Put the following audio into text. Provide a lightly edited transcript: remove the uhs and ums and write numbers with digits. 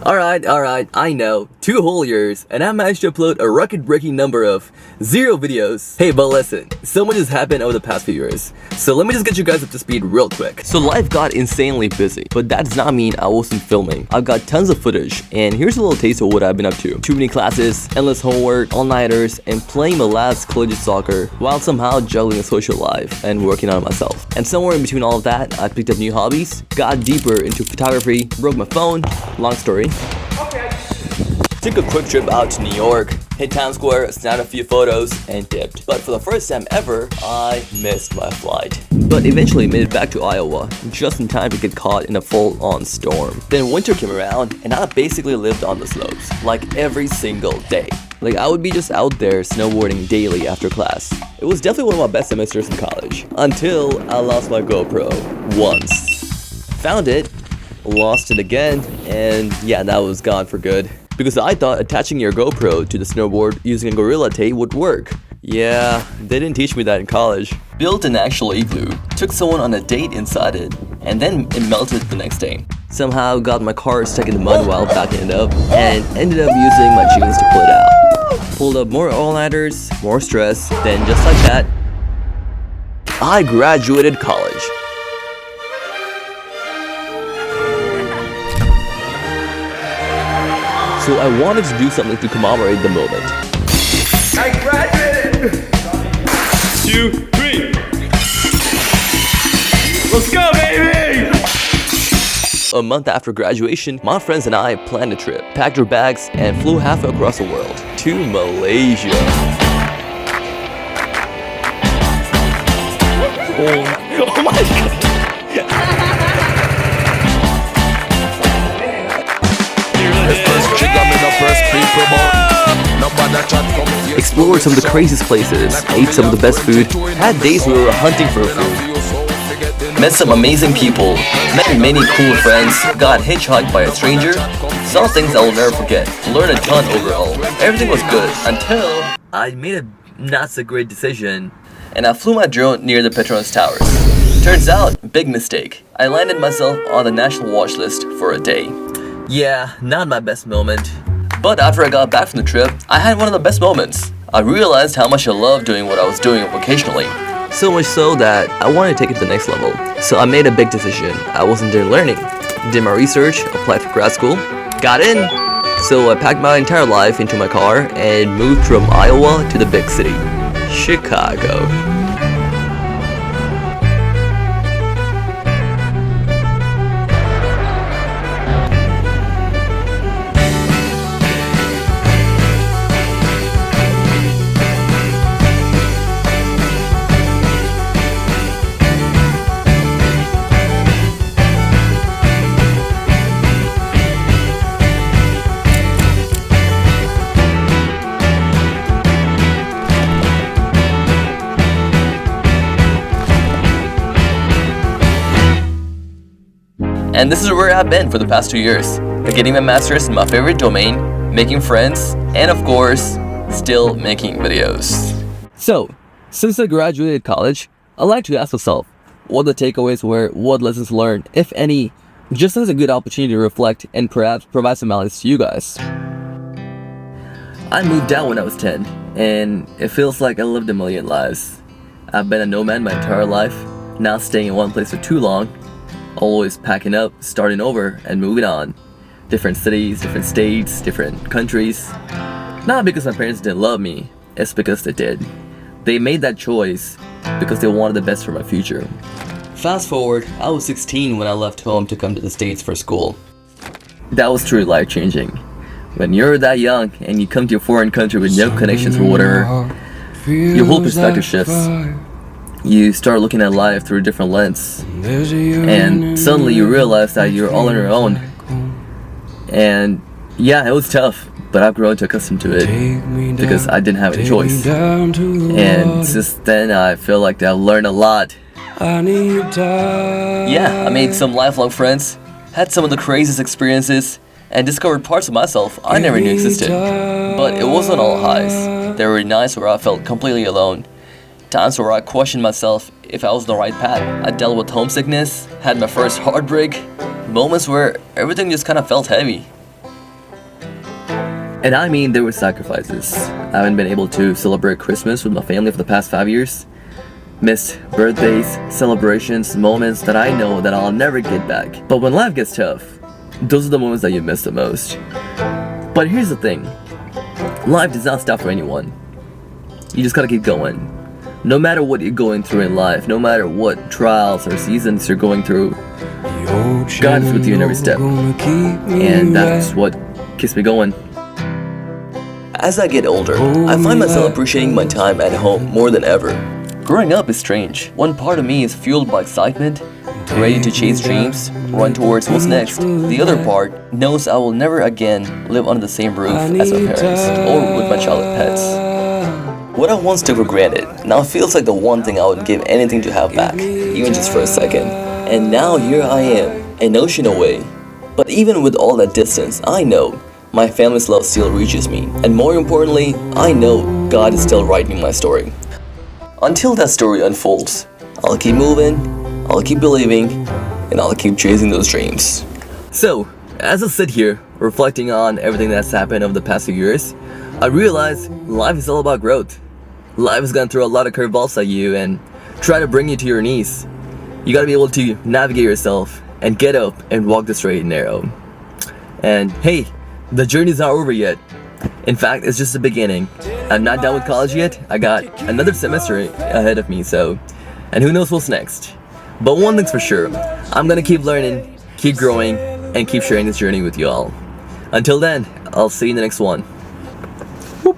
Alright, I know. 2 whole years, and I managed to upload a record-breaking number of 0 videos. Hey, but listen, so much has happened over the past few years, so let me just get you guys up to speed real quick. So life got insanely busy, but that does not mean I wasn't filming. I've got tons of footage, and here's a little taste of what I've been up to. Too many classes, endless homework, all-nighters, and playing my last collegiate soccer, while somehow juggling a social life and working on myself. And somewhere in between all of that, I picked up new hobbies, got deeper into photography, broke my phone, long story. Took a quick trip out to New York, hit Times Square, snapped a few photos, and dipped. But for the first time ever, I missed my flight. But eventually made it back to Iowa, just in time to get caught in a full-on storm. Then winter came around, and I basically lived on the slopes, like every single day. Like I would be just out there snowboarding daily after class. It was definitely one of my best semesters in college, until I lost my GoPro once. Found it, lost it again, and yeah, that was gone for good. Because I thought attaching your GoPro to the snowboard using a Gorilla Tape would work. Yeah, they didn't teach me that in college. Built an actual igloo, took someone on a date inside it, and then it melted the next day. Somehow got my car stuck in the mud while backing it up, and ended up using my jeans to pull it out. Pulled up more all-nighters, more stress, then just like that, I graduated college. So I wanted to do something to commemorate the moment. I graduated! 2, 3. Let's go, baby! A month after graduation, my friends and I planned a trip, packed our bags, and flew halfway across the world to Malaysia. Oh my god! Explored some of the craziest places, ate some of the best food, had days where we were hunting for food. Met some amazing people, met many cool friends, got hitchhiked by a stranger, saw things I will never forget, learned a ton overall. Everything was good until I made a not so great decision and I flew my drone near the Petronas Towers. Turns out, big mistake. I landed myself on the national watch list for a day. Yeah, not my best moment. But after I got back from the trip, I had one of the best moments. I realized how much I loved doing what I was doing vocationally. So much so that I wanted to take it to the next level. So I made a big decision. I wasn't done learning. Did my research, applied for grad school, got in. So I packed my entire life into my car and moved from Iowa to the big city, Chicago. And this is where I've been for the past 2 years, getting my master's in my favorite domain, making friends, and of course, still making videos. So, since I graduated college, I'd like to ask myself, what the takeaways were, what lessons learned, if any, just as a good opportunity to reflect and perhaps provide some knowledge to you guys. I moved out when I was 10, and it feels like I lived a million lives. I've been a nomad my entire life, not staying in one place for too long, always packing up, starting over, and moving on. Different cities, different states, different countries. Not because my parents didn't love me, it's because they did. They made that choice because they wanted the best for my future. Fast forward, I was 16 when I left home to come to the States for school. That was truly life-changing. When you're that young and you come to a foreign country with no connections or whatever, your whole perspective shifts. You start looking at life through a different lens, and suddenly you realize that you're all on your own. And yeah, it was tough, but I've grown to accustomed to it because I didn't have a choice. And since then, I feel like I've learned a lot. Yeah, I made some lifelong friends, had some of the craziest experiences, and discovered parts of myself I never knew existed. But it wasn't all highs. There were nights where I felt completely alone. Times where I questioned myself if I was on the right path. I dealt with homesickness, had my first heartbreak, moments where everything just kind of felt heavy. And I mean, there were sacrifices. I haven't been able to celebrate Christmas with my family for the past 5 years. Missed birthdays, celebrations, moments that I know that I'll never get back. But when life gets tough, those are the moments that you miss the most. But here's the thing. Life does not stop for anyone. You just gotta keep going. No matter what you're going through in life, no matter what trials or seasons you're going through, God is with you in every step. And that's what keeps me going. As I get older, I find myself appreciating my time at home more than ever. Growing up is strange. One part of me is fueled by excitement, ready to chase dreams, run towards what's next. The other part knows I will never again live under the same roof as my parents or with my childhood pets. What I once took for granted now feels like the one thing I would give anything to have back, even just for a second. And now here I am, an ocean away. But even with all that distance, I know my family's love still reaches me. And more importantly, I know God is still writing my story. Until that story unfolds, I'll keep moving, I'll keep believing, and I'll keep chasing those dreams. So, as I sit here, reflecting on everything that's happened over the past few years, I realize life is all about growth. Life is gonna throw a lot of curveballs at you and try to bring you to your knees. You gotta be able to navigate yourself and get up and walk the straight and narrow. And hey, the journey's not over yet. In fact, it's just the beginning. I'm not done with college yet. I got another semester ahead of me, and who knows what's next. But one thing's for sure, I'm gonna keep learning, keep growing, and keep sharing this journey with you all. Until then, I'll see you in the next one.